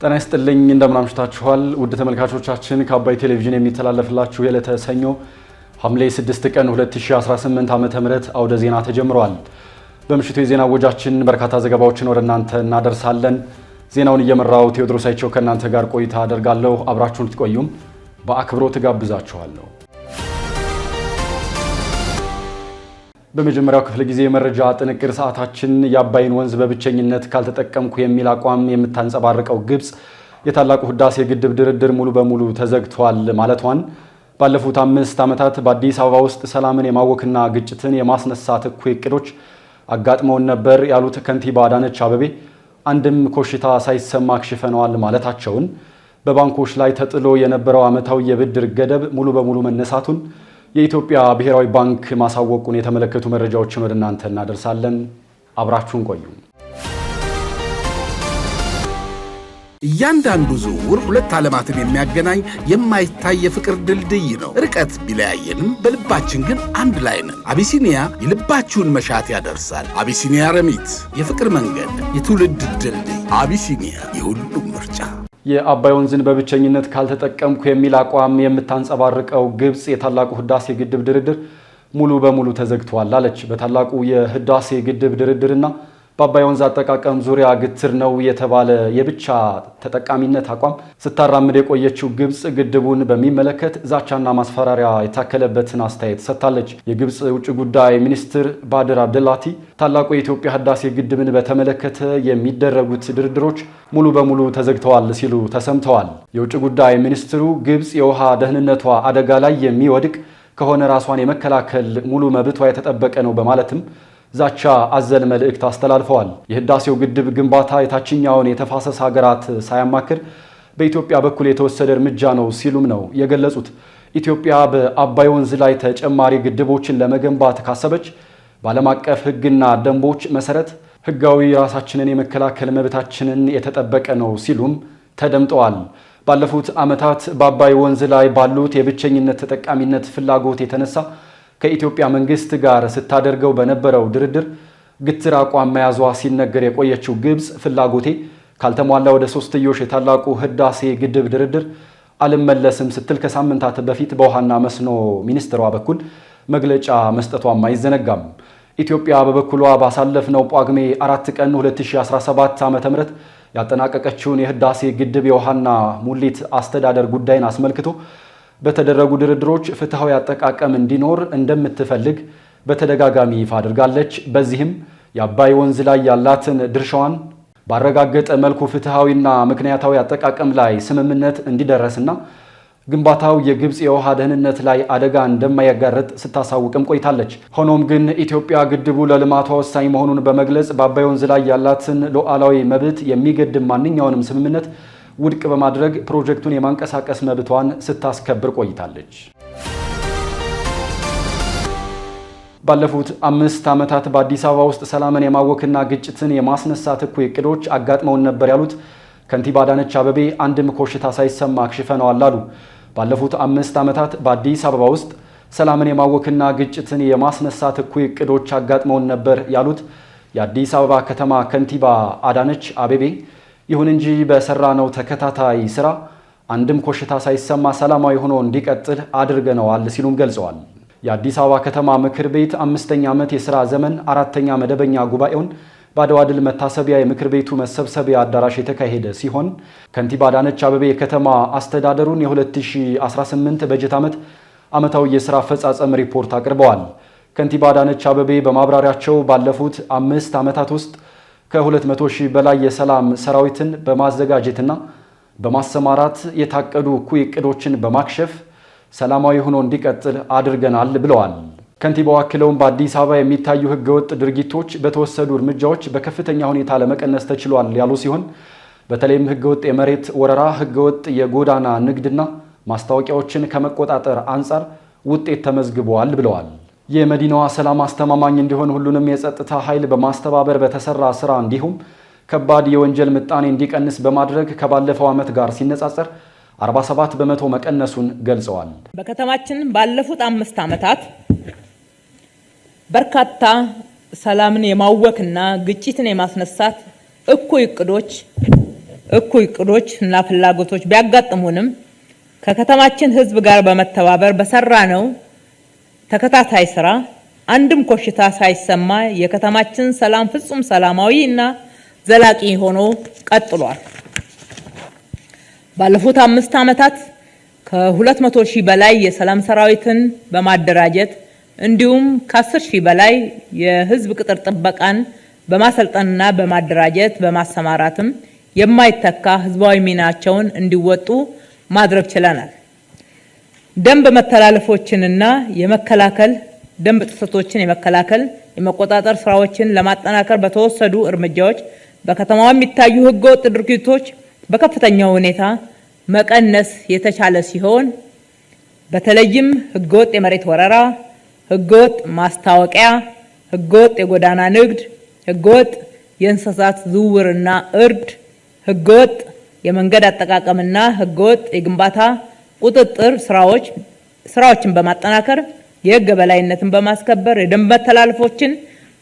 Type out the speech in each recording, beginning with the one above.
ጤና ይስጥልኝ እንደምን አምሽታችኋል ውድ ተመልካቾቻችን ከአባይ ቴሌቪዥን የሚተላለፍላችሁ የዕለተ ሰኞ ሐምሌ 6 ቀን 2018 ዓመተ ምህረት አውደ ዜና ተጀምሯል። በምሽቱ የዜና ወጃችን በርካታ ዘገባዎችን ወደ እናንተ እናደርሳለን። ዜናውን እየመራው ቴዎድሮስ አይቸው ከእናንተ ጋር ቆይታ አደርጋለሁ። አብራችሁን ትቆዩም በአክብሮት ጋብዛችኋለሁ። በመጀመሪያው ክፍለ ጊዜ መረጃ ጥንቅር ሰዓታችን የአባይን ወንዝ በብቸኝነት ካልተጠቀምኩ የሚል አቋም የምታንጸባርቀው ግብጽ የታላቁ ህዳሴ ግድብ ድርድር ሙሉ በሙሉ ተዘግቷል ማለቷን፣ ባለፉት 5 ዓመታት በአዲስ አበባ ውስጥ ሰላምን የማወክና ግጭትን የማስነሳት እኩይ እቅዶች አጋጥመውን ነበር ያሉት ከንቲባ አዳነች አቤቤ አንድም ኮሽታ ሳይሰማ አክሽፈነዋል ማለታቸውን፣ በባንኮች ላይ ተጥሎ የነበረው ዓመታዊ የብድር ገደብ ሙሉ በሙሉ መነሳቱን የኢትዮጵያ ብሔራዊ ባንክ ማሳወቁን የተመለከቱ መረጃዎችን ወደ እናንተ እናደርሳለን። አብራችሁን ቆዩ። እያንዳንዱ ዝውውር ሁለት ዓለማትን የሚያገናኝ የማይታይ የፍቅር ድልድይ ነው። ርቀት ቢለያየንም በልባችን ግን አንድ ላይ ነን። አቢሲኒያ የልባችሁን መሻት ያደርሳል። አቢሲኒያ ረሚት፣ የፍቅር መንገድ፣ የትውልድ ድልድይ። አቢሲኒያ የሁሉም ምርጫ። የአባይ ወንዝን በብቸኝነት ካልተጠቀምኩ የሚል አቋም የምታንጸባርቀው ግብጽ የታላቁ ህዳሴ ግድብ ድርድር ሙሉ በሙሉ ተዘግቷል አለች። በታላቁ የህዳሴ ግድብ ድርድርና በአባይ ወንዝ አጠቃቀም ዙሪያ ግትር ነው የተባለ የብቻ ተጠቃሚነት አቋም ስታራምድ የቆየችው ግብጽ ግድቡን በሚመለከት ዛቻና ማስፈራሪያ የታከለበትን አስተያየት ሰጥታለች። የግብጽ ውጭ ጉዳይ ሚኒስትር ባድር አብደላቲ ታላቁ የኢትዮጵያ ህዳሴ ግድብን በተመለከተ የሚደረጉት ድርድሮች ሙሉ በሙሉ ተዘግተዋል ሲሉ ተሰምተዋል። የውጭ ጉዳይ ሚኒስትሩ ግብጽ የውሃ ደህንነቷ አደጋ ላይ የሚወድቅ ከሆነ ራሷን የመከላከል ሙሉ መብቷ የተጠበቀ ነው በማለትም ዛቻ አዘል መልእክት አስተላልፈዋል። የህዳሴው ግድብ ግንባታ የታችኛውን የተፋሰስ ሀገራት ሳያማክር በኢትዮጵያ በኩል የተወሰደ እርምጃ ነው ሲሉም ነው የገለጹት። ኢትዮጵያ በአባይ ወንዝ ላይ ተጨማሪ ግድቦችን ለመገንባት ካሰበች በዓለም አቀፍ ህግና ደንቦች መሰረት ህጋዊ ራሳችንን የመከላከል መብታችንን የተጠበቀ ነው ሲሉም ተደምጠዋል። ባለፉት ዓመታት በአባይ ወንዝ ላይ ባሉት የብቸኝነት ተጠቃሚነት ፍላጎት የተነሳ ከኢትዮጵያ መንግስት ጋር ስታደርገው በነበረው ድርድር ግትር አቋም መያዟ ሲነገር የቆየችው ግብጽ ፍላጎቴ ካልተሟላ ወደ ሶስትዮሽ የታላቁ ህዳሴ ግድብ ድርድር አልመለስም ስትል ከሳምንታት በፊት በውሃና መስኖ ሚኒስትሯ በኩል መግለጫ መስጠቷም አይዘነጋም። ኢትዮጵያ በበኩሏ ባሳለፍነው ጳጉሜ 4 ቀን 2017 ዓ.ም ያጠናቀቀችውን የህዳሴ ግድብ የውሃና ሙሊት አስተዳደር ጉዳይን አስመልክቶ በተደረጉ ድርድሮች ፍትሃዊ አጠቃቀም እንዲኖር እንደምትፈልግ በተደጋጋሚ ይፋ አድርጋለች። በዚህም የአባይ ወንዝ ላይ ያላትን ድርሻዋን ባረጋገጠ መልኩ ፍትሃዊና ምክንያታዊ አጠቃቀም ላይ ስምምነት እንዲደረስና ግንባታው የግብጽ የውሃ ደህንነት ላይ አደጋ እንደማያጋርጥ ስታሳውቅም ቆይታለች። ሆኖም ግን ኢትዮጵያ ግድቡ ለልማቷ ወሳኝ መሆኑን በመግለጽ በአባይ ወንዝ ላይ ያላትን ሉዓላዊ መብት የሚገድም ማንኛውንም ስምምነት ውድቅ በማድረግ ፕሮጀክቱን የማንቀሳቀስ መብቷን ስታስከብር ቆይታለች። ባለፉት 5 ዓመታት በአዲስ አበባ ውስጥ ሰላምን የማወክና ግጭትን የማስነሳት እኩይ እቅዶች አጋጥመውን ነበር ያሉት ከንቲባ አዳነች አቤቤ አንድም ኮሽታ ሳይሰማ አክሽፈነዋል አሉ። ባለፉት 5 ዓመታት በአዲስ አበባ ውስጥ ሰላምን የማወክና ግጭትን የማስነሳት እኩይ እቅዶች አጋጥመውን ነበር ያሉት የአዲስ አበባ ከተማ ከንቲባ አዳነች አቤቤ ይሁን እንጂ በሰራነው ተከታታይ ስራ አንድም ኮሽታ ሳይሰማ ሰላማዊ ሆኖ እንዲቀጥል አድርገነዋል ሲሉም ገልጸዋል። የአዲስ አበባ ከተማ ምክር ቤት 5ኛ ዓመት የሥራ ዘመን 4ኛ መደበኛ ጉባኤውን በአድዋ ድል መታሰቢያ የምክር ቤቱ መሰብሰቢያ አዳራሽ የተካሄደ ሲሆን ከንቲባ አዳነች አቤቤ የከተማ አስተዳደሩን የ2018 በጀት ዓመት ዓመታዊ የሥራ አፈጻጸም ሪፖርት አቅርበዋል። ከንቲባ አዳነች አቤቤ በማብራሪያቸው ባለፉት 5 ዓመታት ውስጥ ከ200 ሺህ በላይ የሰላም ሰራዊትን በማዘጋጀትና በማሰማራት የታቀዱ እኩይ እቅዶችን በማክሸፍ ሰላማዊ ሆኖ እንዲቀጥል አድርገናል ብለዋል። ከንቲባው አክለውም በአዲስ አበባ የሚታዩ ህገወጥ ድርጊቶች በተወሰዱ እርምጃዎች በከፍተኛ ሁኔታ ለመቀነስ ተችሏል ያሉ ሲሆን በተለይም ህገወጥ የመሬት ወረራ፣ ህገወጥ የጎዳና ንግድና ማስታወቂያዎችን ከመቆጣጠር አንጻር ውጤት ተመዝግቧል ብለዋል። የመዲናዋ ሰላም አስተማማኝ እንዲሆን ሁሉንም የጸጥታ ኃይል በማስተባበር በተሰራ ስራ እንዲሁም ከባድ የወንጀል ምጣኔ እንዲቀንስ በማድረግ ከባለፈው ዓመት ጋር ሲነጻጸር 47 በመቶ መቀነሱን ገልጸዋል። በከተማችን ባለፉት 5 ዓመታት በርካታ ሰላምን የማወክና ግጭትን የማስነሳት እኩይ እቅዶች እኩይ እቅዶች እና ፍላጎቶች ቢያጋጥሙንም ከከተማችን ሕዝብ ጋር በመተባበር በሰራነው ተከታታይ ስራ አንድም ኮሽታ ሳይሰማ የከተማችን ሰላም ፍጹም ሰላማዊ እና ዘላቂ ሆኖ ቀጥሏል። ባለፉት 5 ዓመታት ከ200 ሺህ በላይ የሰላም ሰራዊትን በማደራጀት እንዲሁም ከ10 ሺህ በላይ የህዝብ ቅጥር ጥበቃን በማሰልጠንና በማደራጀት በማሰማራትም የማይተካ ህዝባዊ ሚናቸውን እንዲወጡ ማድረግ ችለናል። ደንብ መተላለፎችንና የመከላከል ደንብ ጥሰቶችን የመቆጣጠር ስራዎችን ለማጠናከር በተወሰዱ እርምጃዎች በከተማዋ የሚታዩ ህገወጥ ድርጊቶች በከፍተኛ ሁኔታ መቀነስ የተቻለ ሲሆን በተለይም ህገወጥ የመሬት ወረራ፣ ህገወጥ ማስታወቂያ፣ ህገወጥ የጎዳና ንግድ፣ ህገወጥ የእንስሳት ዝውውርና እርድ፣ ህገወጥ የመንገድ አጠቃቀምና ህገወጥ የግንባታ ቁጥጥር ስራዎችን በማጠናከር የህግ በላይነትን በማስከበር የደንብ መተላለፎችን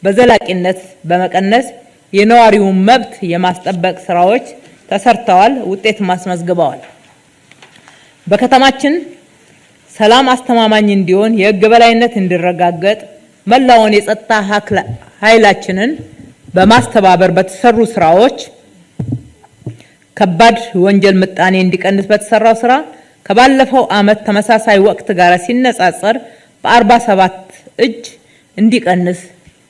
በዘላቂነት በመቀነስ የነዋሪውን መብት የማስጠበቅ ስራዎች ተሰርተዋል፣ ውጤት ማስመዝግበዋል። በከተማችን ሰላም አስተማማኝ እንዲሆን የህግ በላይነት እንዲረጋገጥ መላውን የጸጥታ ኃይላችንን በማስተባበር በተሰሩ ስራዎች ከባድ ወንጀል ምጣኔ እንዲቀንስ በተሰራው ስራ ከባለፈው ዓመት ተመሳሳይ ወቅት ጋር ሲነጻጸር በ47 እጅ እንዲቀንስ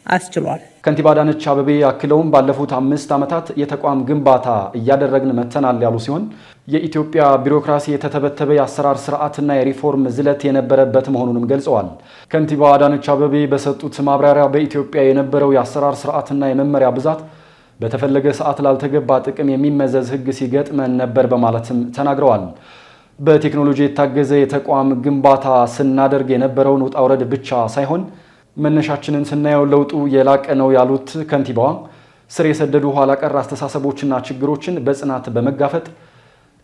አስችሏል። ከንቲባ አዳነች አቤቤ አክለውም ባለፉት 5 ዓመታት የተቋም ግንባታ እያደረግን መተናል ያሉ ሲሆን የኢትዮጵያ ቢሮክራሲ የተተበተበ የአሰራር ስርዓትና የሪፎርም ዝለት የነበረበት መሆኑንም ገልጸዋል። ከንቲባ አዳነች አቤቤ በሰጡት ማብራሪያ በኢትዮጵያ የነበረው የአሰራር ስርዓትና የመመሪያ ብዛት በተፈለገ ሰዓት ላልተገባ ጥቅም የሚመዘዝ ህግ ሲገጥመን ነበር በማለትም ተናግረዋል። በቴክኖሎጂ የታገዘ የተቋም ግንባታ ስናደርግ የነበረውን ውጣ ውረድ ብቻ ሳይሆን መነሻችንን ስናየው ለውጡ የላቀ ነው ያሉት ከንቲባዋ ስር የሰደዱ ኋላ ቀር አስተሳሰቦችና ችግሮችን በጽናት በመጋፈጥ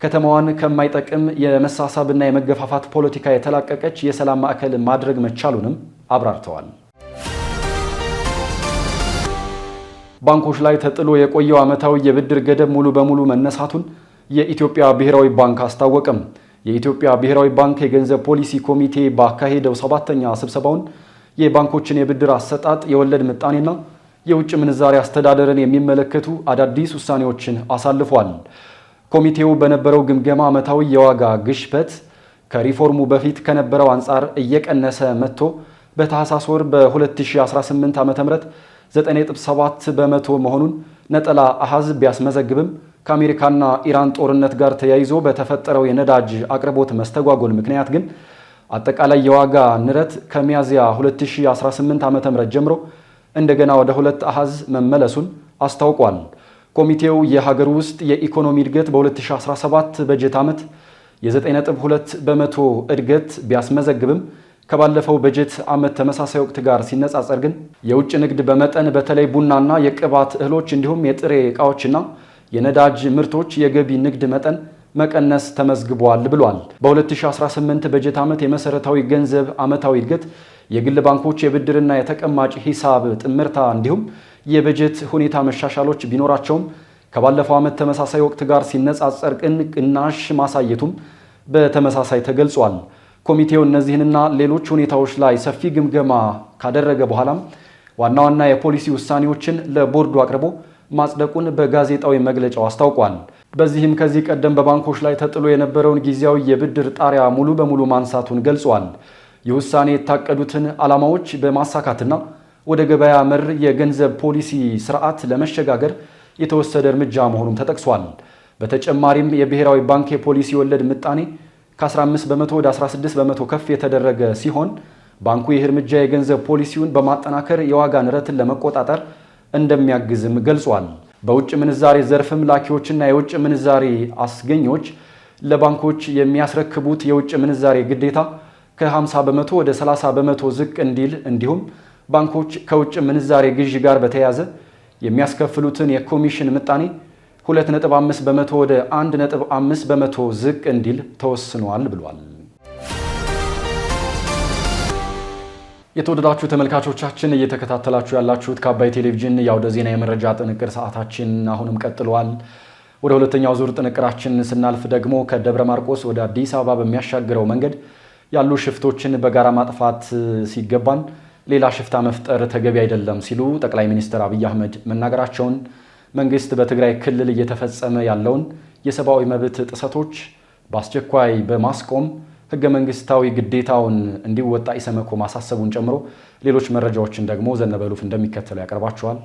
ከተማዋን ከማይጠቅም የመሳሳብና የመገፋፋት ፖለቲካ የተላቀቀች የሰላም ማዕከል ማድረግ መቻሉንም አብራርተዋል። ባንኮች ላይ ተጥሎ የቆየው ዓመታዊ የብድር ገደብ ሙሉ በሙሉ መነሳቱን የኢትዮጵያ ብሔራዊ ባንክ አስታወቀም። የኢትዮጵያ ብሔራዊ ባንክ የገንዘብ ፖሊሲ ኮሚቴ ባካሄደው 7ኛ ስብሰባውን የባንኮችን የብድር አሰጣጥ፣ የወለድ ምጣኔና የውጭ ምንዛሪ አስተዳደርን የሚመለከቱ አዳዲስ ውሳኔዎችን አሳልፏል። ኮሚቴው በነበረው ግምገማ ዓመታዊ የዋጋ ግሽበት ከሪፎርሙ በፊት ከነበረው አንጻር እየቀነሰ መጥቶ በታህሳስ ወር በ2018 ዓ.ም 9.7 በመቶ መሆኑን ነጠላ አሃዝ ቢያስመዘግብም ከአሜሪካና ኢራን ጦርነት ጋር ተያይዞ በተፈጠረው የነዳጅ አቅርቦት መስተጓጎል ምክንያት ግን አጠቃላይ የዋጋ ንረት ከሚያዝያ 2018 ዓ.ም ጀምሮ እንደገና ወደ 2 አሃዝ መመለሱን አስታውቋል። ኮሚቴው የሀገር ውስጥ የኢኮኖሚ እድገት በ2017 በጀት ዓመት የ9.2 በመቶ እድገት ቢያስመዘግብም ከባለፈው በጀት ዓመት ተመሳሳይ ወቅት ጋር ሲነጻጸር ግን የውጭ ንግድ በመጠን በተለይ ቡናና የቅባት እህሎች እንዲሁም የጥሬ ዕቃዎችና የነዳጅ ምርቶች የገቢ ንግድ መጠን መቀነስ ተመዝግቧል ብሏል። በ2018 በጀት ዓመት የመሰረታዊ ገንዘብ ዓመታዊ እድገት የግል ባንኮች የብድርና የተቀማጭ ሂሳብ ጥምርታ እንዲሁም የበጀት ሁኔታ መሻሻሎች ቢኖራቸውም ከባለፈው ዓመት ተመሳሳይ ወቅት ጋር ሲነጻጸር ቅናሽ ማሳየቱም በተመሳሳይ ተገልጿል። ኮሚቴው እነዚህንና ሌሎች ሁኔታዎች ላይ ሰፊ ግምገማ ካደረገ በኋላም ዋና ዋና የፖሊሲ ውሳኔዎችን ለቦርዱ አቅርቦ ማጽደቁን በጋዜጣዊ መግለጫው አስታውቋል። በዚህም ከዚህ ቀደም በባንኮች ላይ ተጥሎ የነበረውን ጊዜያዊ የብድር ጣሪያ ሙሉ በሙሉ ማንሳቱን ገልጿል። ይህ ውሳኔ የታቀዱትን ዓላማዎች በማሳካትና ወደ ገበያ መር የገንዘብ ፖሊሲ ስርዓት ለመሸጋገር የተወሰደ እርምጃ መሆኑን ተጠቅሷል። በተጨማሪም የብሔራዊ ባንክ የፖሊሲ ወለድ ምጣኔ ከ15 በመቶ ወደ 16 በመቶ ከፍ የተደረገ ሲሆን ባንኩ ይህ እርምጃ የገንዘብ ፖሊሲውን በማጠናከር የዋጋ ንረትን ለመቆጣጠር እንደሚያግዝም ገልጿል። በውጭ ምንዛሬ ዘርፍም ላኪዎችና የውጭ ምንዛሬ አስገኞች ለባንኮች የሚያስረክቡት የውጭ ምንዛሬ ግዴታ ከ50 በመቶ ወደ 30 በመቶ ዝቅ እንዲል እንዲሁም ባንኮች ከውጭ ምንዛሬ ግዢ ጋር በተያያዘ የሚያስከፍሉትን የኮሚሽን ምጣኔ 2.5 በመቶ ወደ 1.5 በመቶ ዝቅ እንዲል ተወስኗል ብሏል። የተወደዳችሁ ተመልካቾቻችን እየተከታተላችሁ ያላችሁት ከአባይ ቴሌቪዥን የአውደ ዜና የመረጃ ጥንቅር ሰዓታችን አሁንም ቀጥሏል። ወደ ሁለተኛው ዙር ጥንቅራችን ስናልፍ ደግሞ ከደብረ ማርቆስ ወደ አዲስ አበባ በሚያሻግረው መንገድ ያሉ ሽፍቶችን በጋራ ማጥፋት ሲገባን ሌላ ሽፍታ መፍጠር ተገቢ አይደለም ሲሉ ጠቅላይ ሚኒስትር አብይ አህመድ መናገራቸውን፣ መንግስት በትግራይ ክልል እየተፈጸመ ያለውን የሰብአዊ መብት ጥሰቶች በአስቸኳይ በማስቆም ህገ መንግስታዊ ግዴታውን እንዲወጣ ኢሰመኮ ማሳሰቡን ጨምሮ ሌሎች መረጃዎችን ደግሞ ዘነበሉፍ እንደሚከተለው ያቀርባቸዋል።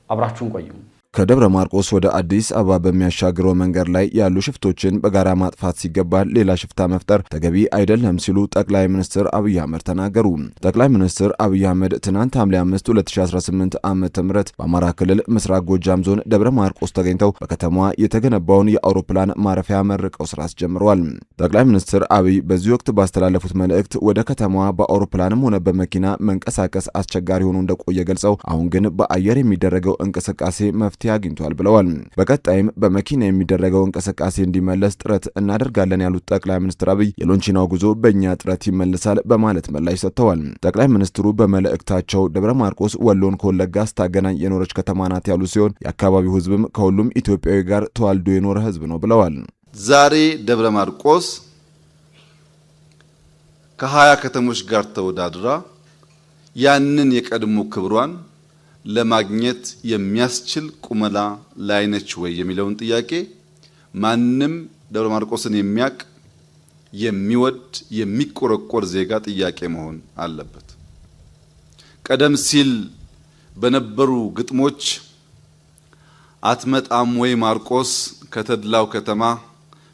አብራችሁን ቆዩ። ከደብረ ማርቆስ ወደ አዲስ አበባ በሚያሻግረው መንገድ ላይ ያሉ ሽፍቶችን በጋራ ማጥፋት ሲገባ ሌላ ሽፍታ መፍጠር ተገቢ አይደለም ሲሉ ጠቅላይ ሚኒስትር አብይ አህመድ ተናገሩ። ጠቅላይ ሚኒስትር አብይ አህመድ ትናንት ሐምሌ 5 2018 ዓ.ም በአማራ ክልል ምስራቅ ጎጃም ዞን ደብረ ማርቆስ ተገኝተው በከተማዋ የተገነባውን የአውሮፕላን ማረፊያ መርቀው ስራ አስጀምረዋል። ጠቅላይ ሚኒስትር አብይ በዚህ ወቅት ባስተላለፉት መልእክት ወደ ከተማዋ በአውሮፕላንም ሆነ በመኪና መንቀሳቀስ አስቸጋሪ ሆኖ እንደቆየ ገልጸው አሁን ግን በአየር የሚደረገው እንቅስቃሴ መፍትሄ አግኝቷል ብለዋል። በቀጣይም በመኪና የሚደረገው እንቅስቃሴ እንዲመለስ ጥረት እናደርጋለን ያሉት ጠቅላይ ሚኒስትር አብይ የሎንቺናው ጉዞ በእኛ ጥረት ይመለሳል በማለት ምላሽ ሰጥተዋል። ጠቅላይ ሚኒስትሩ በመልእክታቸው ደብረ ማርቆስ ወሎን ከወለጋ ስታገናኝ የኖረች ከተማ ናት ያሉ ሲሆን የአካባቢው ሕዝብም ከሁሉም ኢትዮጵያዊ ጋር ተዋልዶ የኖረ ሕዝብ ነው ብለዋል። ዛሬ ደብረ ማርቆስ ከ20 ከተሞች ጋር ተወዳድራ ያንን የቀድሞ ክብሯን ለማግኘት የሚያስችል ቁመና ላይ ነች ወይ የሚለውን ጥያቄ ማንም ደብረ ማርቆስን የሚያቅ የሚወድ የሚቆረቆር ዜጋ ጥያቄ መሆን አለበት። ቀደም ሲል በነበሩ ግጥሞች አትመጣም ወይ ማርቆስ ከተድላው ከተማ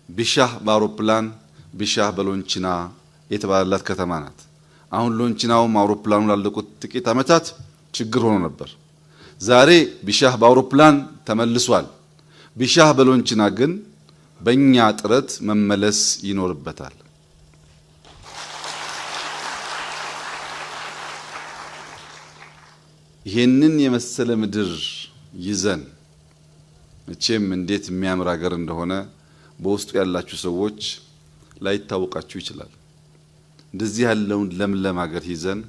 ቢሻህ በአውሮፕላን ቢሻህ በሎንቺና የተባለላት ከተማ ናት። አሁን ሎንቺናውም አውሮፕላኑ ላለቁት ጥቂት ዓመታት ችግር ሆኖ ነበር። ዛሬ ቢሻህ በአውሮፕላን ተመልሷል። ቢሻህ በሎንቺና ግን በእኛ ጥረት መመለስ ይኖርበታል። ይህንን የመሰለ ምድር ይዘን መቼም እንዴት የሚያምር ሀገር እንደሆነ በውስጡ ያላችሁ ሰዎች ላይታወቃችሁ ይችላል። እንደዚህ ያለውን ለምለም ሀገር ይዘን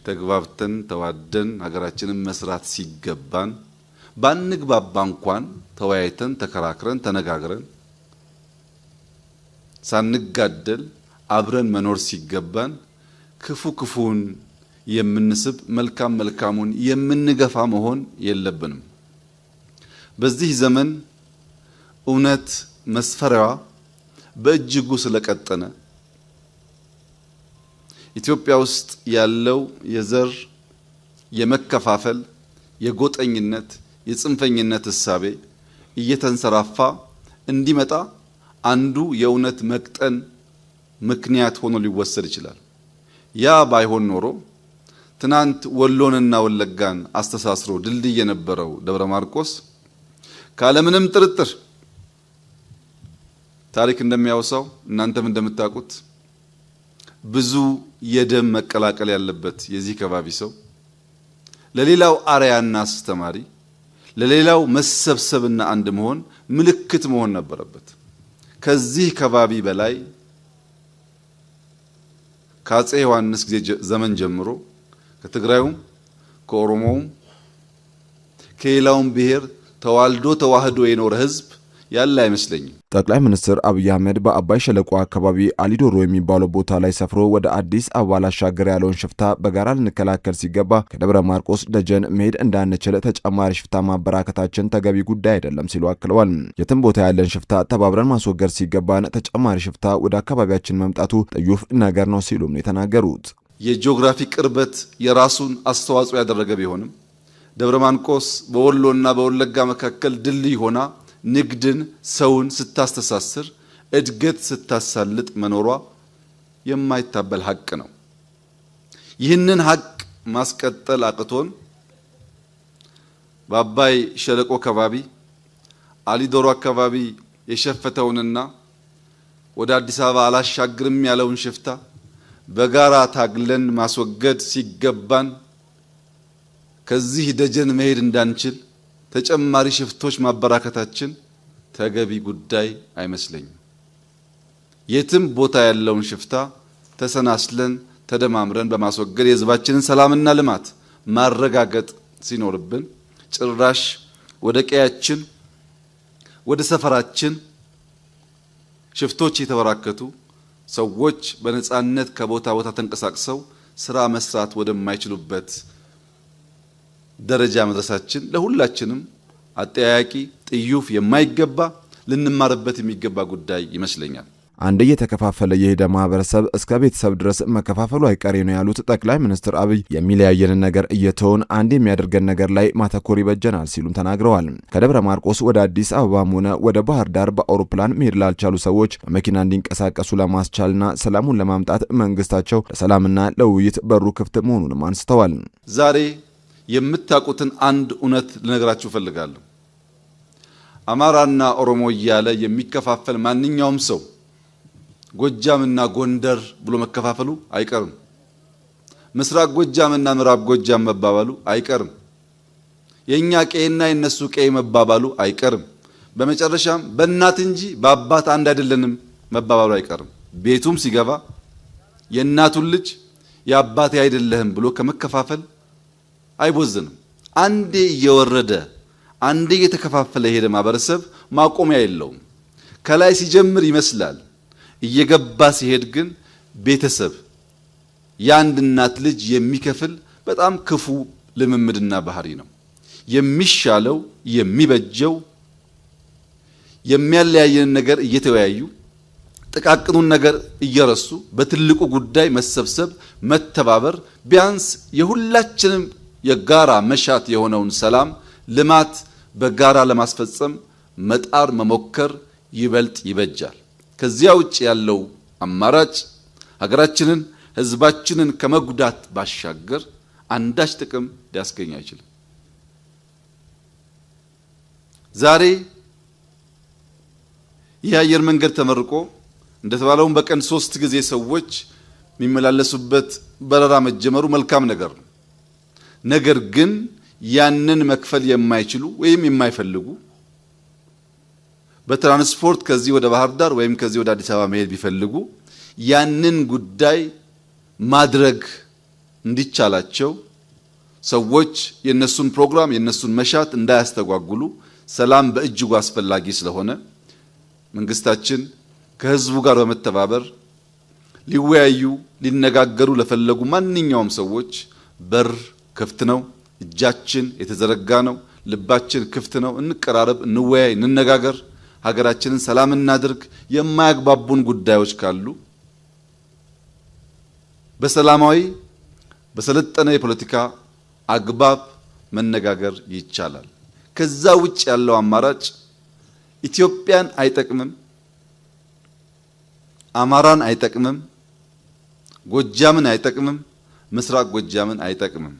ተግባብተን ተዋደን ሀገራችንን መስራት ሲገባን ባንግባባ እንኳን ተወያይተን ተከራክረን ተነጋግረን ሳንጋደል አብረን መኖር ሲገባን ክፉን የምንስብ መልካሙን የምንገፋ መሆን የለብንም። በዚህ ዘመን እውነት መስፈሪያዋ በእጅጉ ስለቀጠነ ኢትዮጵያ ውስጥ ያለው የዘር የመከፋፈል የጎጠኝነት የጽንፈኝነት እሳቤ እየተንሰራፋ እንዲመጣ አንዱ የእውነት መቅጠን ምክንያት ሆኖ ሊወሰድ ይችላል። ያ ባይሆን ኖሮ ትናንት ወሎንና ወለጋን አስተሳስሮ ድልድይ የነበረው ደብረ ማርቆስ ካለምንም ጥርጥር ታሪክ እንደሚያወሳው እናንተም እንደምታውቁት ብዙ የደም መቀላቀል ያለበት የዚህ ከባቢ ሰው ለሌላው አርያና አስተማሪ ለሌላው መሰብሰብና አንድ መሆን ምልክት መሆን ነበረበት። ከዚህ ከባቢ በላይ ከአፄ ዮሐንስ ጊዜ ዘመን ጀምሮ ከትግራዩም ከኦሮሞውም ከሌላውም ብሔር ተዋልዶ ተዋህዶ የኖረ ሕዝብ ያለ አይመስለኝም። ጠቅላይ ሚኒስትር አብይ አህመድ በአባይ ሸለቆ አካባቢ አሊዶሮ የሚባለው ቦታ ላይ ሰፍሮ ወደ አዲስ አበባ ላሻገር ያለውን ሽፍታ በጋራ ልንከላከል ሲገባ ከደብረ ማርቆስ ደጀን መሄድ እንዳንችል ተጨማሪ ሽፍታ ማበራከታችን ተገቢ ጉዳይ አይደለም ሲሉ አክለዋል። የትም ቦታ ያለን ሽፍታ ተባብረን ማስወገድ ሲገባን ተጨማሪ ሽፍታ ወደ አካባቢያችን መምጣቱ ጥዩፍ ነገር ነው ሲሉም የተናገሩት። የጂኦግራፊ ቅርበት የራሱን አስተዋጽኦ ያደረገ ቢሆንም ደብረ ማርቆስ በወሎና በወለጋ መካከል ድልድይ ሆና ንግድን ሰውን ስታስተሳስር እድገት ስታሳልጥ መኖሯ የማይታበል ሀቅ ነው። ይህንን ሀቅ ማስቀጠል አቅቶን በአባይ ሸለቆ አካባቢ አሊዶሮ አካባቢ የሸፈተውንና ወደ አዲስ አበባ አላሻግርም ያለውን ሽፍታ በጋራ ታግለን ማስወገድ ሲገባን ከዚህ ደጀን መሄድ እንዳንችል ተጨማሪ ሽፍቶች ማበራከታችን ተገቢ ጉዳይ አይመስለኝም። የትም ቦታ ያለውን ሽፍታ ተሰናስለን ተደማምረን በማስወገድ የሕዝባችንን ሰላምና ልማት ማረጋገጥ ሲኖርብን ጭራሽ ወደ ቀያችን ወደ ሰፈራችን ሽፍቶች የተበራከቱ ሰዎች በነጻነት ከቦታ ቦታ ተንቀሳቅሰው ስራ መስራት ወደማይችሉበት ደረጃ መድረሳችን ለሁላችንም አጠያያቂ ጥዩፍ የማይገባ ልንማርበት የሚገባ ጉዳይ ይመስለኛል። አንድ የተከፋፈለ የሄደ ማህበረሰብ እስከ ቤተሰብ ድረስ መከፋፈሉ አይቀሬ ነው ያሉት ጠቅላይ ሚኒስትር አብይ የሚለያየንን ነገር እየተውን አንድ የሚያደርገን ነገር ላይ ማተኮር ይበጀናል ሲሉም ተናግረዋል። ከደብረ ማርቆስ ወደ አዲስ አበባም ሆነ ወደ ባህር ዳር በአውሮፕላን መሄድ ላልቻሉ ሰዎች በመኪና እንዲንቀሳቀሱ ለማስቻልና ሰላሙን ለማምጣት መንግስታቸው ለሰላምና ለውይይት በሩ ክፍት መሆኑንም አንስተዋል። ዛሬ የምታውቁትን አንድ እውነት ልነግራችሁ ፈልጋለሁ። አማራና ኦሮሞ እያለ የሚከፋፈል ማንኛውም ሰው ጎጃምና ጎንደር ብሎ መከፋፈሉ አይቀርም። ምስራቅ ጎጃምና ምዕራብ ጎጃም መባባሉ አይቀርም። የኛ ቄና የነሱ ቄ መባባሉ አይቀርም። በመጨረሻም በእናት እንጂ በአባት አንድ አይደለንም መባባሉ አይቀርም። ቤቱም ሲገባ የእናቱን ልጅ የአባቴ አይደለህም ብሎ ከመከፋፈል አይቦዝንም። አንዴ እየወረደ አንዴ እየተከፋፈለ የሄደ ማህበረሰብ ማቆሚያ የለውም። ከላይ ሲጀምር ይመስላል፣ እየገባ ሲሄድ ግን ቤተሰብ የአንድ እናት ልጅ የሚከፍል በጣም ክፉ ልምምድና ባህሪ ነው። የሚሻለው የሚበጀው የሚያለያየን ነገር እየተወያዩ ጥቃቅኑን ነገር እየረሱ በትልቁ ጉዳይ መሰብሰብ፣ መተባበር፣ ቢያንስ የሁላችንም የጋራ መሻት የሆነውን ሰላም፣ ልማት በጋራ ለማስፈጸም መጣር መሞከር ይበልጥ ይበጃል። ከዚያ ውጭ ያለው አማራጭ ሀገራችንን ህዝባችንን ከመጉዳት ባሻገር አንዳች ጥቅም ሊያስገኝ አይችልም። ዛሬ የአየር መንገድ ተመርቆ እንደተባለው በቀን 3 ጊዜ ሰዎች የሚመላለሱበት በረራ መጀመሩ መልካም ነገር ነው። ነገር ግን ያንን መክፈል የማይችሉ ወይም የማይፈልጉ በትራንስፖርት ከዚህ ወደ ባህር ዳር ወይም ከዚህ ወደ አዲስ አበባ መሄድ ቢፈልጉ ያንን ጉዳይ ማድረግ እንዲቻላቸው ሰዎች የነሱን ፕሮግራም የነሱን መሻት እንዳያስተጓጉሉ ሰላም በእጅጉ አስፈላጊ ስለሆነ መንግስታችን ከህዝቡ ጋር በመተባበር ሊወያዩ ሊነጋገሩ ለፈለጉ ማንኛውም ሰዎች በር ክፍት ነው። እጃችን የተዘረጋ ነው። ልባችን ክፍት ነው። እንቀራረብ፣ እንወያይ፣ እንነጋገር፣ ሀገራችንን ሰላም እናድርግ። የማያግባቡን ጉዳዮች ካሉ በሰላማዊ በሰለጠነ የፖለቲካ አግባብ መነጋገር ይቻላል። ከዛ ውጭ ያለው አማራጭ ኢትዮጵያን አይጠቅምም፣ አማራን አይጠቅምም፣ ጎጃምን አይጠቅምም፣ ምስራቅ ጎጃምን አይጠቅምም።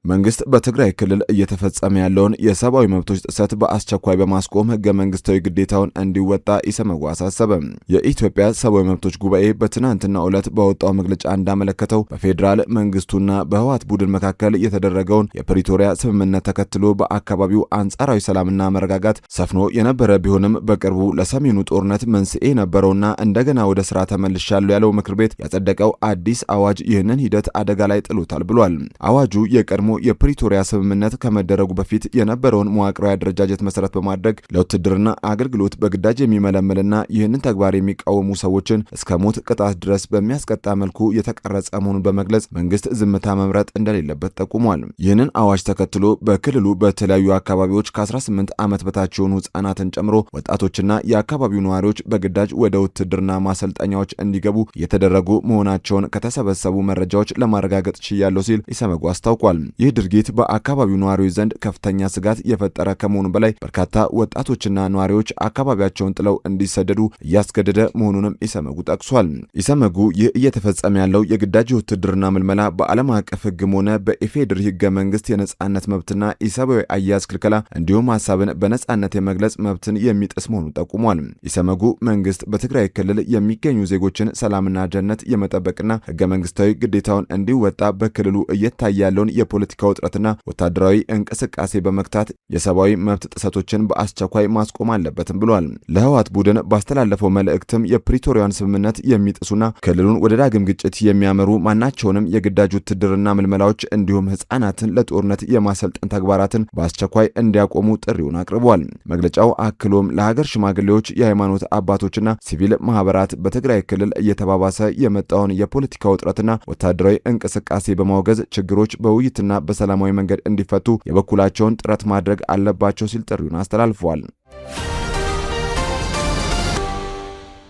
መንግስት በትግራይ ክልል እየተፈጸመ ያለውን የሰብአዊ መብቶች ጥሰት በአስቸኳይ በማስቆም ህገ መንግስታዊ ግዴታውን እንዲወጣ ኢሰመጉ አሳሰበ። የኢትዮጵያ ሰብአዊ መብቶች ጉባኤ በትናንትናው ዕለት ባወጣው መግለጫ እንዳመለከተው በፌዴራል መንግስቱና በህወሓት ቡድን መካከል የተደረገውን የፕሪቶሪያ ስምምነት ተከትሎ በአካባቢው አንጻራዊ ሰላምና መረጋጋት ሰፍኖ የነበረ ቢሆንም በቅርቡ ለሰሜኑ ጦርነት መንስኤ የነበረውና እንደገና ወደ ስራ ተመልሻለሁ ያለው ምክር ቤት ያጸደቀው አዲስ አዋጅ ይህንን ሂደት አደጋ ላይ ጥሎታል ብሏል። አዋጁ የቀድሞ የፕሪቶሪያ ስምምነት ከመደረጉ በፊት የነበረውን መዋቅራዊ አደረጃጀት መሰረት በማድረግ ለውትድርና አገልግሎት በግዳጅ የሚመለመልና ይህንን ተግባር የሚቃወሙ ሰዎችን እስከ ሞት ቅጣት ድረስ በሚያስቀጣ መልኩ የተቀረጸ መሆኑን በመግለጽ መንግስት ዝምታ መምረጥ እንደሌለበት ጠቁሟል። ይህንን አዋጅ ተከትሎ በክልሉ በተለያዩ አካባቢዎች ከ18 ዓመት በታች የሆኑ ህጻናትን ጨምሮ ወጣቶችና የአካባቢው ነዋሪዎች በግዳጅ ወደ ውትድርና ማሰልጠኛዎች እንዲገቡ የተደረጉ መሆናቸውን ከተሰበሰቡ መረጃዎች ለማረጋገጥ ችያለሁ ሲል ኢሰመጉ አስታውቋል። ይህ ድርጊት በአካባቢው ነዋሪዎች ዘንድ ከፍተኛ ስጋት የፈጠረ ከመሆኑ በላይ በርካታ ወጣቶችና ነዋሪዎች አካባቢያቸውን ጥለው እንዲሰደዱ እያስገደደ መሆኑንም ኢሰመጉ ጠቅሷል። ኢሰመጉ ይህ እየተፈጸመ ያለው የግዳጅ ውትድርና ምልመላ በዓለም አቀፍ ህግም ሆነ በኢፌዴሪ ህገ መንግስት የነጻነት መብትና ኢሰብአዊ አያያዝ ክልከላ እንዲሁም ሀሳብን በነጻነት የመግለጽ መብትን የሚጥስ መሆኑን ጠቁሟል። ኢሰመጉ መንግስት በትግራይ ክልል የሚገኙ ዜጎችን ሰላምና ደህንነት የመጠበቅና ህገ መንግስታዊ ግዴታውን እንዲወጣ በክልሉ እየታየ ያለውን የፖለቲካ የፖለቲካ ውጥረትና ወታደራዊ እንቅስቃሴ በመክታት የሰብአዊ መብት ጥሰቶችን በአስቸኳይ ማስቆም አለበትም ብሏል። ለህወሓት ቡድን ባስተላለፈው መልእክትም የፕሪቶሪያን ስምምነት የሚጥሱና ክልሉን ወደ ዳግም ግጭት የሚያመሩ ማናቸውንም የግዳጅ ውትድርና ምልመላዎች እንዲሁም ህፃናትን ለጦርነት የማሰልጠን ተግባራትን በአስቸኳይ እንዲያቆሙ ጥሪውን አቅርቧል። መግለጫው አክሎም ለሀገር ሽማግሌዎች፣ የሃይማኖት አባቶችና ሲቪል ማህበራት በትግራይ ክልል እየተባባሰ የመጣውን የፖለቲካ ውጥረትና ወታደራዊ እንቅስቃሴ በማውገዝ ችግሮች በውይይትና በሰላማዊ መንገድ እንዲፈቱ የበኩላቸውን ጥረት ማድረግ አለባቸው ሲል ጥሪውን አስተላልፈዋል።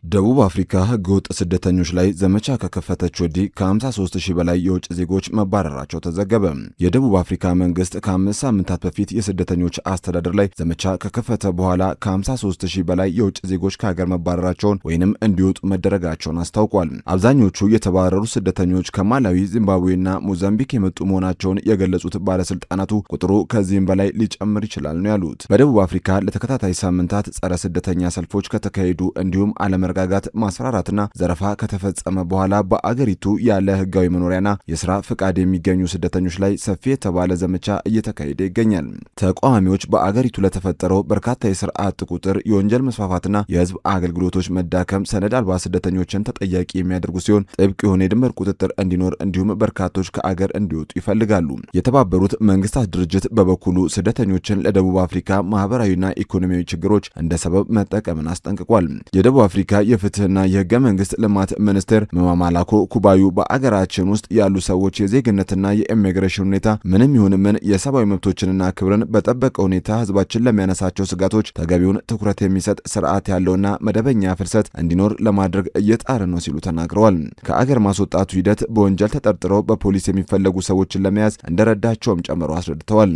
ደቡብ አፍሪካ ህገወጥ ስደተኞች ላይ ዘመቻ ከከፈተች ወዲህ ከ53,000 በላይ የውጭ ዜጎች መባረራቸው ተዘገበ። የደቡብ አፍሪካ መንግስት ከ5 ሳምንታት በፊት የስደተኞች አስተዳደር ላይ ዘመቻ ከከፈተ በኋላ ከ53,000 በላይ የውጭ ዜጎች ከሀገር መባረራቸውን ወይንም እንዲወጡ መደረጋቸውን አስታውቋል። አብዛኞቹ የተባረሩ ስደተኞች ከማላዊ፣ ዚምባብዌና ሞዛምቢክ የመጡ መሆናቸውን የገለጹት ባለስልጣናቱ ቁጥሩ ከዚህም በላይ ሊጨምር ይችላል ነው ያሉት። በደቡብ አፍሪካ ለተከታታይ ሳምንታት ጸረ ስደተኛ ሰልፎች ከተካሄዱ እንዲሁም አለመረጋጋት፣ ማስፈራራትና ዘረፋ ከተፈጸመ በኋላ በአገሪቱ ያለ ህጋዊ መኖሪያና የስራ ፍቃድ የሚገኙ ስደተኞች ላይ ሰፊ የተባለ ዘመቻ እየተካሄደ ይገኛል። ተቃዋሚዎች በአገሪቱ ለተፈጠረው በርካታ የስራ አጥ ቁጥር፣ የወንጀል መስፋፋትና የህዝብ አገልግሎቶች መዳከም ሰነድ አልባ ስደተኞችን ተጠያቂ የሚያደርጉ ሲሆን ጥብቅ የሆነ የድንበር ቁጥጥር እንዲኖር እንዲሁም በርካቶች ከአገር እንዲወጡ ይፈልጋሉ። የተባበሩት መንግስታት ድርጅት በበኩሉ ስደተኞችን ለደቡብ አፍሪካ ማህበራዊና ኢኮኖሚያዊ ችግሮች እንደ ሰበብ መጠቀምን አስጠንቅቋል። የደቡብ አፍሪካ የፍትህና የህገ መንግስት ልማት ሚኒስትር መማማላኮ ኩባዩ በአገራችን ውስጥ ያሉ ሰዎች የዜግነትና የኢሚግሬሽን ሁኔታ ምንም ይሁን ምን የሰብአዊ መብቶችንና ክብርን በጠበቀ ሁኔታ ህዝባችን ለሚያነሳቸው ስጋቶች ተገቢውን ትኩረት የሚሰጥ ስርዓት ያለውና መደበኛ ፍልሰት እንዲኖር ለማድረግ እየጣረ ነው ሲሉ ተናግረዋል። ከአገር ማስወጣቱ ሂደት በወንጀል ተጠርጥረው በፖሊስ የሚፈለጉ ሰዎችን ለመያዝ እንደረዳቸውም ጨምረው አስረድተዋል።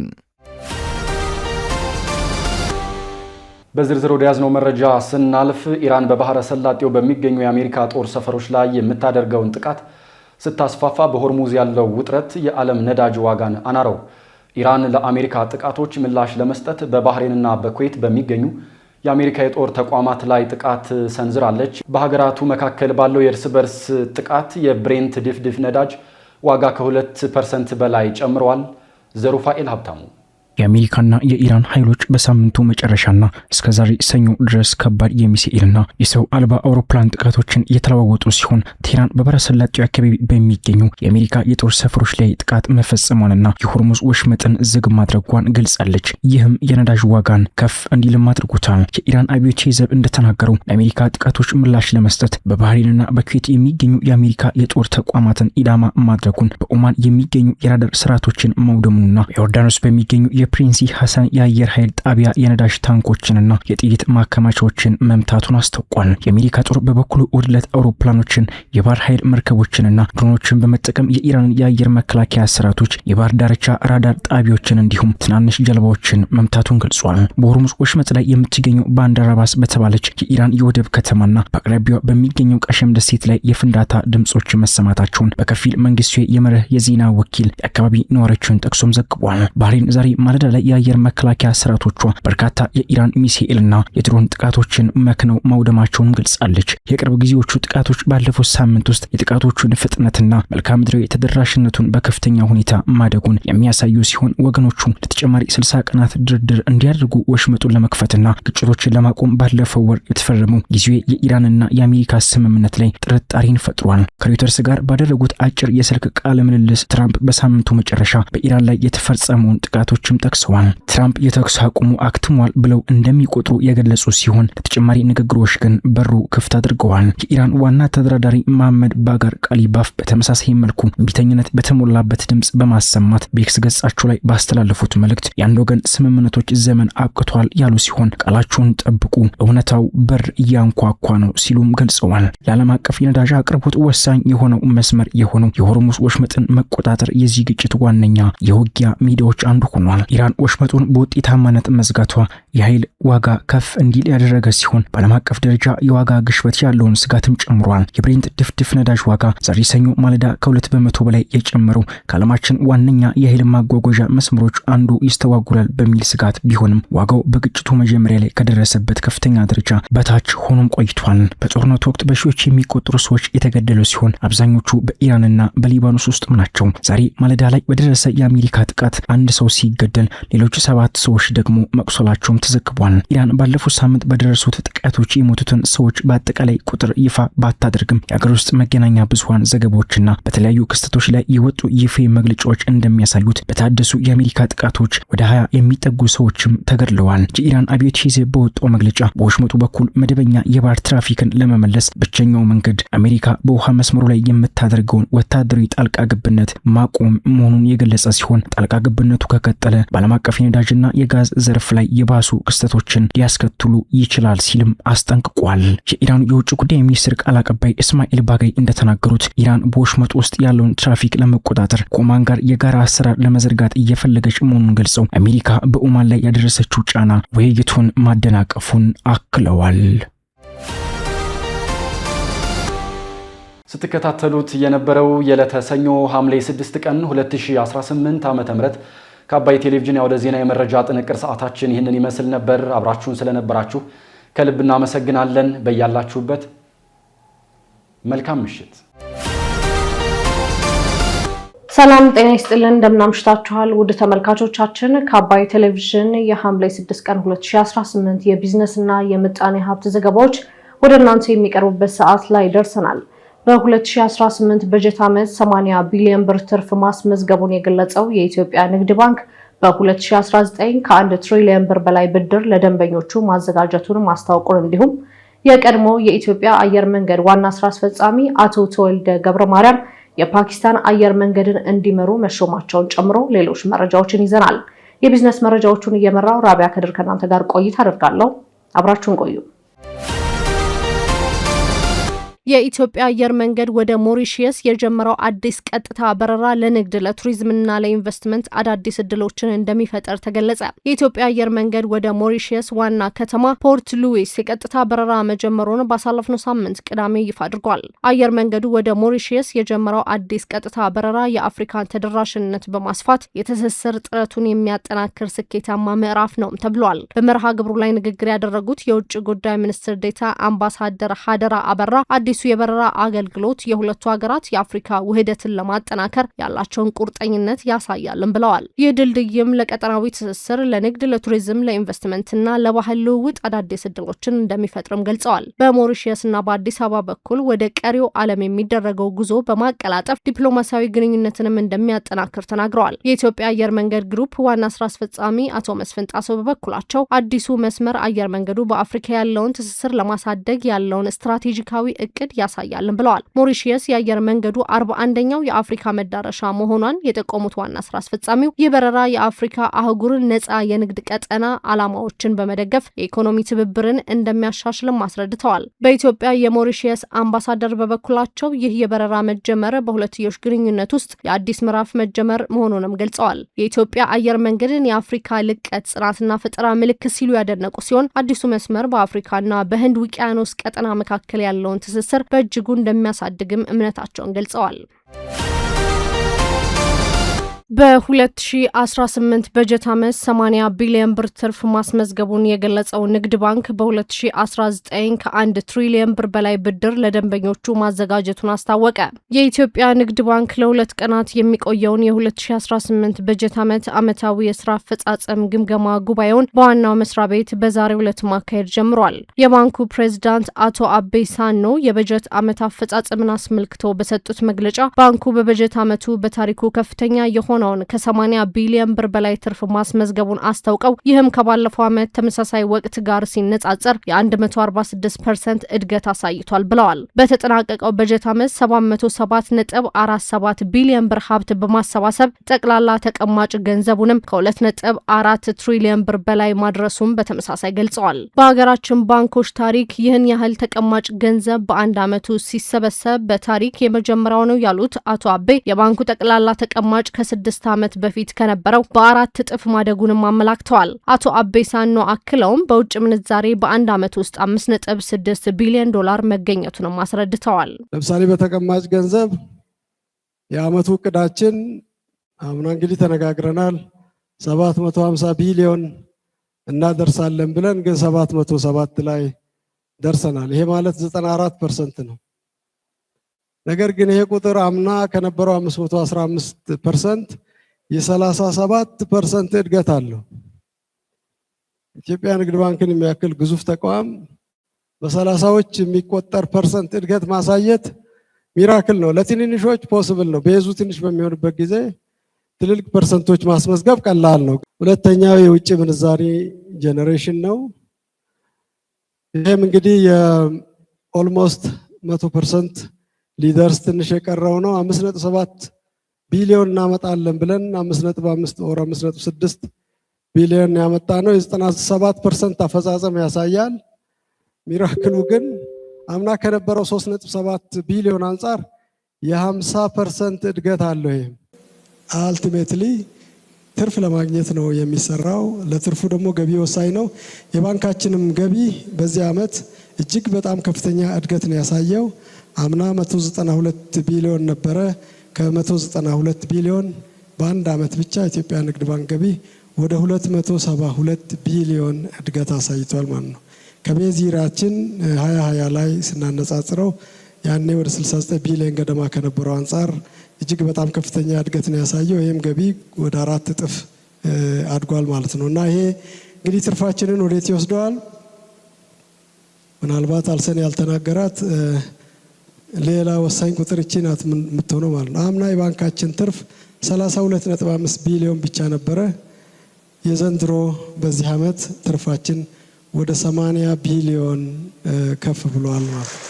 በዝርዝር ወደ ያዝነው መረጃ ስናልፍ ኢራን በባህረ ሰላጤው በሚገኙ የአሜሪካ ጦር ሰፈሮች ላይ የምታደርገውን ጥቃት ስታስፋፋ በሆርሙዝ ያለው ውጥረት የዓለም ነዳጅ ዋጋን አናረው። ኢራን ለአሜሪካ ጥቃቶች ምላሽ ለመስጠት በባህሬንና በኩዌት በሚገኙ የአሜሪካ የጦር ተቋማት ላይ ጥቃት ሰንዝራለች። በሀገራቱ መካከል ባለው የእርስ በርስ ጥቃት የብሬንት ድፍድፍ ነዳጅ ዋጋ ከ2% በላይ ጨምረዋል። ዘሩፋኤል ሀብታሙ የአሜሪካና የኢራን ኃይሎች በሳምንቱ መጨረሻና እስከዛሬ ሰኞ ድረስ ከባድ የሚሳኤልና የሰው አልባ አውሮፕላን ጥቃቶችን እየተለዋወጡ ሲሆን ቴህራን በባህረ ሰላጤው አካባቢ በሚገኙ የአሜሪካ የጦር ሰፈሮች ላይ ጥቃት መፈጸሟንና የሆርሙዝ ወሽመጥን ዝግ ማድረጓን ገልጻለች። ይህም የነዳጅ ዋጋን ከፍ እንዲልም አድርጎታል። የኢራን አብዮታዊ ዘብ እንደተናገረው ለአሜሪካ ጥቃቶች ምላሽ ለመስጠት በባህሬንና በኩዌት የሚገኙ የአሜሪካ የጦር ተቋማትን ኢላማ ማድረጉን፣ በኦማን የሚገኙ የራዳር ስርዓቶችን መውደሙንና በዮርዳኖስ በሚገኙ የፕሪንሲ ሐሰን የአየር ኃይል ጣቢያ የነዳጅ ታንኮችንና የጥይት ማከማቻዎችን መምታቱን አስታውቋል። የአሜሪካ ጦር በበኩሉ ውድለት አውሮፕላኖችን፣ የባህር ኃይል መርከቦችንና ድሮኖችን በመጠቀም የኢራን የአየር መከላከያ ስርዓቶች፣ የባህር ዳርቻ ራዳር ጣቢያዎችን እንዲሁም ትናንሽ ጀልባዎችን መምታቱን ገልጿል። በሆርሙዝ ወሽመጥ ላይ የምትገኘው ባንደር አባስ በተባለች የኢራን የወደብ ከተማና በአቅራቢያው በሚገኘው ቀሸም ደሴት ላይ የፍንዳታ ድምጾች መሰማታቸውን በከፊል መንግስታዊ የመርህ የዜና ወኪል የአካባቢ ነዋሪዎችን ጠቅሶም ዘግቧል። ባህሬን ዛሬ ማለዳ ላይ የአየር መከላከያ ስርዓቶቿ በርካታ የኢራን ሚሳኤልና የድሮን ጥቃቶችን መክነው ማውደማቸውን ገልጻለች። የቅርብ ጊዜዎቹ ጥቃቶች ባለፈው ሳምንት ውስጥ የጥቃቶቹን ፍጥነትና መልክዓ ምድራዊ ተደራሽነቱን በከፍተኛ ሁኔታ ማደጉን የሚያሳዩ ሲሆን ወገኖቹ ለተጨማሪ 60 ቀናት ድርድር እንዲያደርጉ ወሽመጡን ለመክፈትና ግጭቶችን ለማቆም ባለፈው ወር የተፈረመው ጊዜያዊ የኢራንና የአሜሪካ ስምምነት ላይ ጥርጣሬን ፈጥሯል። ከሮይተርስ ጋር ባደረጉት አጭር የስልክ ቃለ ምልልስ ትራምፕ በሳምንቱ መጨረሻ በኢራን ላይ የተፈጸመውን ጥቃቶችም ጠቅሰዋል። ትራምፕ የተኩስ አቁሙ አክትሟል ብለው እንደሚቆጥሩ የገለጹ ሲሆን ለተጨማሪ ንግግሮች ግን በሩ ክፍት አድርገዋል። የኢራን ዋና ተደራዳሪ መሐመድ ባጋር ቃሊባፍ በተመሳሳይ መልኩ እምቢተኝነት በተሞላበት ድምጽ በማሰማት በኤክስ ገጻቸው ላይ ባስተላለፉት መልእክት የአንድ ወገን ስምምነቶች ዘመን አብቅቷል ያሉ ሲሆን ቃላቸውን ጠብቁ፣ እውነታው በር እያንኳኳ ነው ሲሉም ገልጸዋል። ለዓለም አቀፍ የነዳጅ አቅርቦት ወሳኝ የሆነው መስመር የሆነው የሆርሙዝ ወሽመጥን መቆጣጠር የዚህ ግጭት ዋነኛ የውጊያ ሜዳዎች አንዱ ሆኗል። ኢራን ወሽመጡን በውጤታማነት መዝጋቷ የኃይል ዋጋ ከፍ እንዲል ያደረገ ሲሆን በዓለም አቀፍ ደረጃ የዋጋ ግሽበት ያለውን ስጋትም ጨምሯል። የብሬንት ድፍድፍ ነዳጅ ዋጋ ዛሬ ሰኞ ማለዳ ከ2 በመቶ በላይ የጨመረው ከዓለማችን ዋነኛ የኃይል ማጓጓዣ መስመሮች አንዱ ይስተዋጉላል በሚል ስጋት ቢሆንም ዋጋው በግጭቱ መጀመሪያ ላይ ከደረሰበት ከፍተኛ ደረጃ በታች ሆኖም ቆይቷል። በጦርነቱ ወቅት በሺዎች የሚቆጠሩ ሰዎች የተገደሉ ሲሆን አብዛኞቹ በኢራንና በሊባኖስ ውስጥም ናቸው። ዛሬ ማለዳ ላይ በደረሰ የአሜሪካ ጥቃት አንድ ሰው ሲገደል ሌሎች 7 ሰዎች ደግሞ መቁሰላቸውም ተዘግቧል። ኢራን ባለፉት ሳምንት በደረሱት ጥቃቶች የሞቱትን ሰዎች በአጠቃላይ ቁጥር ይፋ ባታደርግም የአገር ውስጥ መገናኛ ብዙሃን ዘገባዎችና በተለያዩ ክስተቶች ላይ የወጡ ይፋ መግለጫዎች እንደሚያሳዩት በታደሱ የአሜሪካ ጥቃቶች ወደ 20 የሚጠጉ ሰዎችም ተገድለዋል። የኢራን አብዮት ሂዝብ በወጣው መግለጫ በወሽመጡ በኩል መደበኛ የባህር ትራፊክን ለመመለስ ብቸኛው መንገድ አሜሪካ በውሃ መስመሩ ላይ የምታደርገውን ወታደራዊ ጣልቃ ገብነት ማቆም መሆኑን የገለጸ ሲሆን ጣልቃ ገብነቱ ከቀጠለ በዓለም አቀፍ የነዳጅና የጋዝ ዘርፍ ላይ የባሱ ክስተቶችን ሊያስከትሉ ይችላል ሲልም አስጠንቅቋል። የኢራን የውጭ ጉዳይ ሚኒስትር ቃል አቀባይ እስማኤል ባጋይ እንደተናገሩት ኢራን በወሽመጡ ውስጥ ያለውን ትራፊክ ለመቆጣጠር ከኦማን ጋር የጋራ አሰራር ለመዘርጋት እየፈለገች መሆኑን ገልጸው አሜሪካ በኦማን ላይ ያደረሰችው ጫና ውይይቱን ማደናቀፉን አክለዋል። ስትከታተሉት የነበረው የዕለተ ሰኞ ሐምሌ 6 ቀን 2018 ዓ.ም ከአባይ ቴሌቪዥን ወደ ዜና የመረጃ ጥንቅር ሰዓታችን ይህንን ይመስል ነበር። አብራችሁን ስለነበራችሁ ከልብ እናመሰግናለን። በያላችሁበት መልካም ምሽት። ሰላም ጤና ይስጥልን። እንደምናምሽታችኋል ውድ ተመልካቾቻችን። ከአባይ ቴሌቪዥን የሐምሌ 6 ቀን 2018 የቢዝነስና የምጣኔ ሀብት ዘገባዎች ወደ እናንተ የሚቀርቡበት ሰዓት ላይ ደርሰናል። በ2018 በጀት ዓመት 80 ቢሊዮን ብር ትርፍ ማስመዝገቡን የገለጸው የኢትዮጵያ ንግድ ባንክ በ2019 ከ1 ትሪሊዮን ብር በላይ ብድር ለደንበኞቹ ማዘጋጀቱን ማስታወቁን እንዲሁም የቀድሞ የኢትዮጵያ አየር መንገድ ዋና ስራ አስፈጻሚ አቶ ተወልደ ገብረ ማርያም የፓኪስታን አየር መንገድን እንዲመሩ መሾማቸውን ጨምሮ ሌሎች መረጃዎችን ይዘናል። የቢዝነስ መረጃዎቹን እየመራው ራቢያ ከድር ከናንተ ጋር ቆይታ አደርጋለሁ። አብራችሁን ቆዩ። የኢትዮጵያ አየር መንገድ ወደ ሞሪሺየስ የጀመረው አዲስ ቀጥታ በረራ ለንግድ ለቱሪዝምና ለኢንቨስትመንት አዳዲስ እድሎችን እንደሚፈጠር ተገለጸ። የኢትዮጵያ አየር መንገድ ወደ ሞሪሺየስ ዋና ከተማ ፖርት ሉዊስ የቀጥታ በረራ መጀመሩን ባሳለፍነው ሳምንት ቅዳሜ ይፋ አድርጓል። አየር መንገዱ ወደ ሞሪሺየስ የጀመረው አዲስ ቀጥታ በረራ የአፍሪካን ተደራሽነት በማስፋት የትስስር ጥረቱን የሚያጠናክር ስኬታማ ምዕራፍ ነው ተብሏል። በመርሃ ግብሩ ላይ ንግግር ያደረጉት የውጭ ጉዳይ ሚኒስትር ዴኤታ አምባሳደር ሀደራ አበራ አዲሱ የበረራ አገልግሎት የሁለቱ ሀገራት የአፍሪካ ውህደትን ለማጠናከር ያላቸውን ቁርጠኝነት ያሳያልን ብለዋል። ይህ ድልድይም ለቀጠናዊ ትስስር፣ ለንግድ፣ ለቱሪዝም፣ ለኢንቨስትመንትና ለባህል ልውውጥ አዳዲስ እድሎችን እንደሚፈጥርም ገልጸዋል። በሞሪሺየስና በአዲስ አበባ በኩል ወደ ቀሪው ዓለም የሚደረገው ጉዞ በማቀላጠፍ ዲፕሎማሲያዊ ግንኙነትንም እንደሚያጠናክር ተናግረዋል። የኢትዮጵያ አየር መንገድ ግሩፕ ዋና ስራ አስፈጻሚ አቶ መስፍን ጣሰው በበኩላቸው አዲሱ መስመር አየር መንገዱ በአፍሪካ ያለውን ትስስር ለማሳደግ ያለውን ስትራቴጂካዊ እቅድ ያሳያልን ብለዋል። ሞሪሺየስ የአየር መንገዱ 41ኛው የአፍሪካ መዳረሻ መሆኗን የጠቆሙት ዋና ስራ አስፈጻሚው ይህ በረራ የአፍሪካ አህጉርን ነፃ የንግድ ቀጠና ዓላማዎችን በመደገፍ የኢኮኖሚ ትብብርን እንደሚያሻሽልም አስረድተዋል። በኢትዮጵያ የሞሪሺየስ አምባሳደር በበኩላቸው ይህ የበረራ መጀመር በሁለትዮሽ ግንኙነት ውስጥ የአዲስ ምዕራፍ መጀመር መሆኑንም ገልጸዋል። የኢትዮጵያ አየር መንገድን የአፍሪካ ልቀት ጽናትና ፈጠራ ምልክት ሲሉ ያደነቁ ሲሆን አዲሱ መስመር በአፍሪካና በህንድ ውቅያኖስ ቀጠና መካከል ያለውን ትስስር በእጅጉ እንደሚያሳድግም እምነታቸውን ገልጸዋል። በ2018 በጀት ዓመት 80 ቢሊዮን ብር ትርፍ ማስመዝገቡን የገለጸው ንግድ ባንክ በ2019 ከ1 ትሪሊዮን ብር በላይ ብድር ለደንበኞቹ ማዘጋጀቱን አስታወቀ። የኢትዮጵያ ንግድ ባንክ ለ2 ቀናት የሚቆየውን የ2018 በጀት ዓመት ዓመታዊ የስራ አፈጻጸም ግምገማ ጉባኤውን በዋናው መስሪያ ቤት በዛሬው ዕለት ማካሄድ ጀምሯል። የባንኩ ፕሬዝዳንት አቶ አቤይ ሳኖ የበጀት ዓመት አፈጻጸምን አስመልክቶ በሰጡት መግለጫ ባንኩ በበጀት ዓመቱ በታሪኩ ከፍተኛ የሆነውን ከ80 ቢሊዮን ብር በላይ ትርፍ ማስመዝገቡን አስታውቀው ይህም ከባለፈው ዓመት ተመሳሳይ ወቅት ጋር ሲነጻጸር የ146% እድገት አሳይቷል ብለዋል። በተጠናቀቀው በጀት ዓመት 707.47 ቢሊዮን ብር ሀብት በማሰባሰብ ጠቅላላ ተቀማጭ ገንዘቡንም ከ2.4 ትሪሊዮን ብር በላይ ማድረሱን በተመሳሳይ ገልጸዋል። በሀገራችን ባንኮች ታሪክ ይህን ያህል ተቀማጭ ገንዘብ በአንድ ዓመቱ ሲሰበሰብ በታሪክ የመጀመሪያው ነው ያሉት አቶ አቤ የባንኩ ጠቅላላ ተቀማጭ ከ6 ከ6 ዓመት በፊት ከነበረው በ4 እጥፍ ማደጉንም አመላክተዋል። አቶ አቤሳኖ አክለውም በውጭ ምንዛሬ በአንድ ዓመት ውስጥ 5.6 ቢሊዮን ዶላር መገኘቱንም አስረድተዋል። ለምሳሌ በተቀማጭ ገንዘብ የዓመቱ እቅዳችን አምና እንግዲህ ተነጋግረናል 750 ቢሊዮን እናደርሳለን ብለን ግን 707 ላይ ደርሰናል። ይሄ ማለት 94% ነው። ነገር ግን ይሄ ቁጥር አምና ከነበረው 515% የ37% እድገት አለው። ኢትዮጵያ ንግድ ባንክን የሚያክል ግዙፍ ተቋም በ30ዎች የሚቆጠር ፐርሰንት እድገት ማሳየት ሚራክል ነው። ለትንንሾች ፖሲብል ነው። ቤዙ ትንሽ በሚሆንበት ጊዜ ትልልቅ ፐርሰንቶች ማስመዝገብ ቀላል ነው። ሁለተኛው የውጭ ምንዛሪ ጄኔሬሽን ነው። ይሄም እንግዲህ የኦልሞስት 100% ሊደርስ ትንሽ የቀረው ነው። 5.7 ቢሊዮን እናመጣለን ብለን 5.5 ወር 5.6 ቢሊዮን ያመጣ ነው። የ97% አፈጻጸም ያሳያል። ሚራክሉ ግን አምና ከነበረው 3.7 ቢሊዮን አንጻር የ50% እድገት አለው። ይሄ አልቲሜትሊ ትርፍ ለማግኘት ነው የሚሰራው። ለትርፉ ደግሞ ገቢ ወሳኝ ነው። የባንካችንም ገቢ በዚህ ዓመት እጅግ በጣም ከፍተኛ እድገት ነው ያሳየው። አምና 192 ቢሊዮን ነበረ። ከ192 ቢሊዮን በአንድ ዓመት ብቻ ኢትዮጵያ ንግድ ባንክ ገቢ ወደ 272 ቢሊዮን እድገት አሳይቷል ማለት ነው። ከቤዚራችን 2020 ላይ ስናነጻጽረው ያኔ ወደ 69 ቢሊዮን ገደማ ከነበረው አንጻር እጅግ በጣም ከፍተኛ እድገት ነው ያሳየው። ይሄም ገቢ ወደ 4 እጥፍ አድጓል ማለት ነው። እና ይሄ እንግዲህ ትርፋችንን ወዴት ይወስደዋል? ምናልባት አልሰን ያልተናገራት ሌላ ወሳኝ ቁጥር እቺ ናት የምትሆነው ማለት ነው። አምና የባንካችን ትርፍ 32.5 ቢሊዮን ብቻ ነበረ። የዘንድሮ በዚህ ዓመት ትርፋችን ወደ 80 ቢሊዮን ከፍ ብሏል ማለት ነው።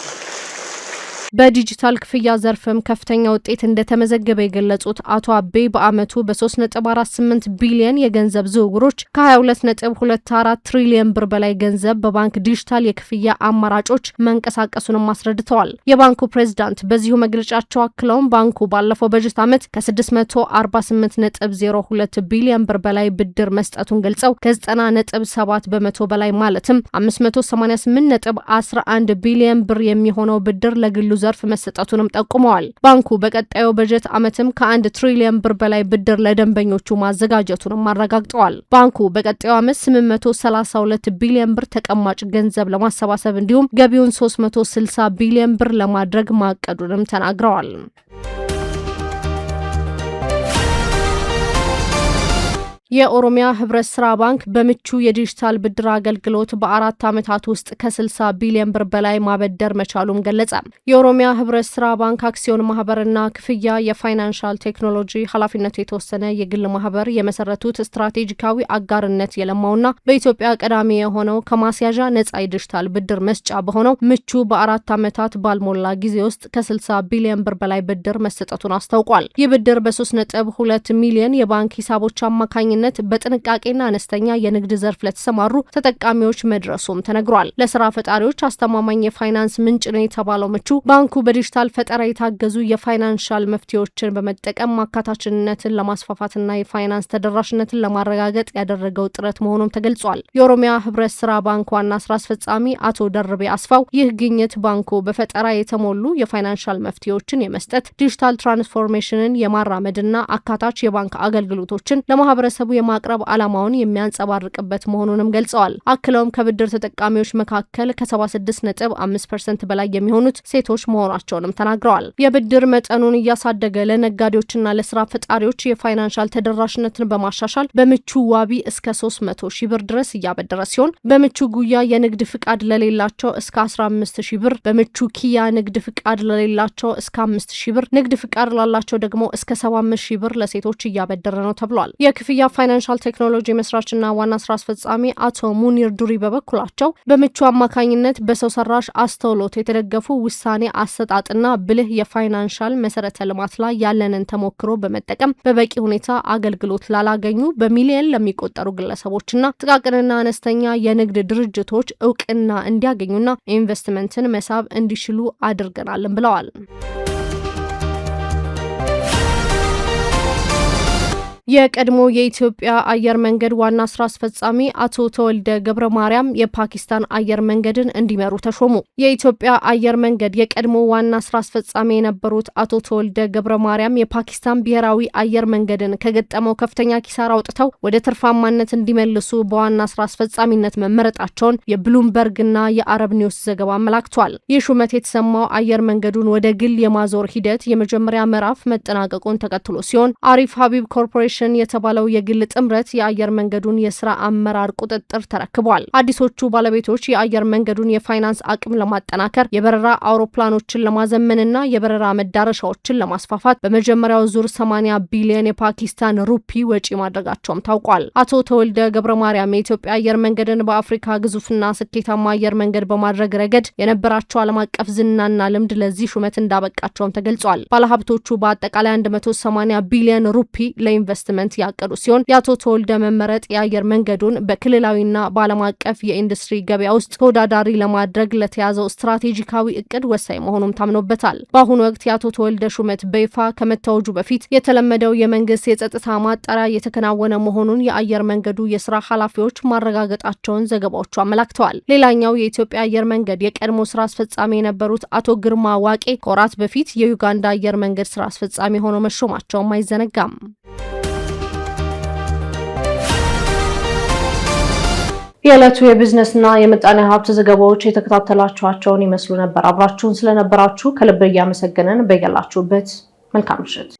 በዲጂታል ክፍያ ዘርፍም ከፍተኛ ውጤት እንደተመዘገበ የገለጹት አቶ አቤ በአመቱ በ3.48 ቢሊዮን የገንዘብ ዝውውሮች ከ22.24 ትሪሊዮን ብር በላይ ገንዘብ በባንክ ዲጂታል የክፍያ አማራጮች መንቀሳቀሱንም አስረድተዋል። የባንኩ ፕሬዝዳንት በዚሁ መግለጫቸው አክለውም ባንኩ ባለፈው በጀት ዓመት ከ648.02 ቢሊዮን ብር በላይ ብድር መስጠቱን ገልጸው ከ90.7 በመቶ በላይ ማለትም 588.11 ቢሊዮን ብር የሚሆነው ብድር ለግሉ ዘርፍ መሰጠቱንም ጠቁመዋል። ባንኩ በቀጣዩ በጀት ዓመትም ከ1 ትሪሊዮን ብር በላይ ብድር ለደንበኞቹ ማዘጋጀቱንም አረጋግጠዋል። ባንኩ በቀጣዩ ዓመት 832 ቢሊዮን ብር ተቀማጭ ገንዘብ ለማሰባሰብ እንዲሁም ገቢውን 360 ቢሊዮን ብር ለማድረግ ማቀዱንም ተናግረዋል። የኦሮሚያ ህብረት ስራ ባንክ በምቹ የዲጂታል ብድር አገልግሎት በ4 ዓመታት ውስጥ ከ60 ቢሊዮን ብር በላይ ማበደር መቻሉን ገለጸ። የኦሮሚያ ህብረት ስራ ባንክ አክሲዮን ማህበርና ክፍያ የፋይናንሻል ቴክኖሎጂ ኃላፊነቱ የተወሰነ የግል ማህበር የመሰረቱት ስትራቴጂካዊ አጋርነት የለማውና በኢትዮጵያ ቀዳሚ የሆነው ከማስያዣ ነጻ የዲጂታል ብድር መስጫ በሆነው ምቹ በ4 ዓመታት ባልሞላ ጊዜ ውስጥ ከ60 ቢሊዮን ብር በላይ ብድር መሰጠቱን አስታውቋል። ይህ ብድር በ3.2 ሚሊዮን የባንክ ሂሳቦች አማካኝነት በጥንቃቄና አነስተኛ የንግድ ዘርፍ ለተሰማሩ ተጠቃሚዎች መድረሱም ተነግሯል። ለስራ ፈጣሪዎች አስተማማኝ የፋይናንስ ምንጭ ነው የተባለው ምቹ ባንኩ በዲጂታል ፈጠራ የታገዙ የፋይናንሻል መፍትሄዎችን በመጠቀም ማካታችነትን ለማስፋፋትና የፋይናንስ ተደራሽነትን ለማረጋገጥ ያደረገው ጥረት መሆኑም ተገልጿል። የኦሮሚያ ህብረት ስራ ባንክ ዋና ስራ አስፈጻሚ አቶ ደርቤ አስፋው ይህ ግኝት ባንኩ በፈጠራ የተሞሉ የፋይናንሻል መፍትሄዎችን የመስጠት ዲጂታል ትራንስፎርሜሽንን የማራመድና አካታች የባንክ አገልግሎቶችን ለማህበረሰቡ የማቅረብ ዓላማውን የሚያንጸባርቅበት መሆኑንም ገልጸዋል። አክለውም ከብድር ተጠቃሚዎች መካከል ከ76.5% በላይ የሚሆኑት ሴቶች መሆናቸውንም ተናግረዋል። የብድር መጠኑን እያሳደገ ለነጋዴዎችና ለስራ ፈጣሪዎች የፋይናንሻል ተደራሽነትን በማሻሻል በምቹ ዋቢ እስከ 300 ሺህ ብር ድረስ እያበደረ ሲሆን በምቹ ጉያ የንግድ ፍቃድ ለሌላቸው እስከ 15 ሺህ ብር፣ በምቹ ኪያ ንግድ ፍቃድ ለሌላቸው እስከ 5 ሺህ ብር፣ ንግድ ፍቃድ ላላቸው ደግሞ እስከ 75 ሺህ ብር ለሴቶች እያበደረ ነው ተብሏል። የክፍያ ፋይናንሻል ቴክኖሎጂ መስራችና ዋና ስራ አስፈጻሚ አቶ ሙኒር ዱሪ በበኩላቸው በምቹ አማካኝነት በሰው ሰራሽ አስተውሎት የተደገፉ ውሳኔ አሰጣጥና ብልህ የፋይናንሻል መሰረተ ልማት ላይ ያለንን ተሞክሮ በመጠቀም በበቂ ሁኔታ አገልግሎት ላላገኙ በሚሊዮን ለሚቆጠሩ ግለሰቦችና ጥቃቅንና አነስተኛ የንግድ ድርጅቶች እውቅና እንዲያገኙና ኢንቨስትመንትን መሳብ እንዲችሉ አድርገናልን ብለዋል። የቀድሞ የኢትዮጵያ አየር መንገድ ዋና ስራ አስፈጻሚ አቶ ተወልደ ገብረ ማርያም የፓኪስታን አየር መንገድን እንዲመሩ ተሾሙ። የኢትዮጵያ አየር መንገድ የቀድሞ ዋና ስራ አስፈጻሚ የነበሩት አቶ ተወልደ ገብረ ማርያም የፓኪስታን ብሔራዊ አየር መንገድን ከገጠመው ከፍተኛ ኪሳራ አውጥተው ወደ ትርፋማነት እንዲመልሱ በዋና ስራ አስፈጻሚነት መመረጣቸውን የብሉምበርግና የአረብ ኒውስ ዘገባ አመላክቷል። ይህ ሹመት የተሰማው አየር መንገዱን ወደ ግል የማዞር ሂደት የመጀመሪያ ምዕራፍ መጠናቀቁን ተከትሎ ሲሆን አሪፍ ሀቢብ ኮርፖሬሽን የተባለው የግል ጥምረት የአየር መንገዱን የስራ አመራር ቁጥጥር ተረክቧል። አዲሶቹ ባለቤቶች የአየር መንገዱን የፋይናንስ አቅም ለማጠናከር የበረራ አውሮፕላኖችን ለማዘመንና የበረራ መዳረሻዎችን ለማስፋፋት በመጀመሪያው ዙር 80 ቢሊዮን የፓኪስታን ሩፒ ወጪ ማድረጋቸውም ታውቋል። አቶ ተወልደ ገብረ ማርያም የኢትዮጵያ አየር መንገድን በአፍሪካ ግዙፍና ስኬታማ አየር መንገድ በማድረግ ረገድ የነበራቸው ዓለም አቀፍ ዝናና ልምድ ለዚህ ሹመት እንዳበቃቸውም ተገልጿል። ባለሀብቶቹ በአጠቃላይ 180 ቢሊዮን ሩፒ ለኢንቨስትመንት ያቀዱ ሲሆን የአቶ ተወልደ መመረጥ የአየር መንገዱን በክልላዊና በዓለም አቀፍ የኢንዱስትሪ ገበያ ውስጥ ተወዳዳሪ ለማድረግ ለተያዘው ስትራቴጂካዊ እቅድ ወሳኝ መሆኑም ታምኖበታል። በአሁኑ ወቅት የአቶ ተወልደ ሹመት በይፋ ከመታወጁ በፊት የተለመደው የመንግስት የጸጥታ ማጣሪያ የተከናወነ መሆኑን የአየር መንገዱ የስራ ኃላፊዎች ማረጋገጣቸውን ዘገባዎቹ አመላክተዋል። ሌላኛው የኢትዮጵያ አየር መንገድ የቀድሞ ስራ አስፈጻሚ የነበሩት አቶ ግርማ ዋቄ ከወራት በፊት የዩጋንዳ አየር መንገድ ስራ አስፈጻሚ ሆነው መሾማቸውም አይዘነጋም። የዕለቱ የቢዝነስና የምጣኔ ሀብት ዘገባዎች የተከታተላችኋቸውን ይመስሉ ነበር። አብራችሁን ስለነበራችሁ ከልብ እያመሰገንን በያላችሁበት መልካም ምሽት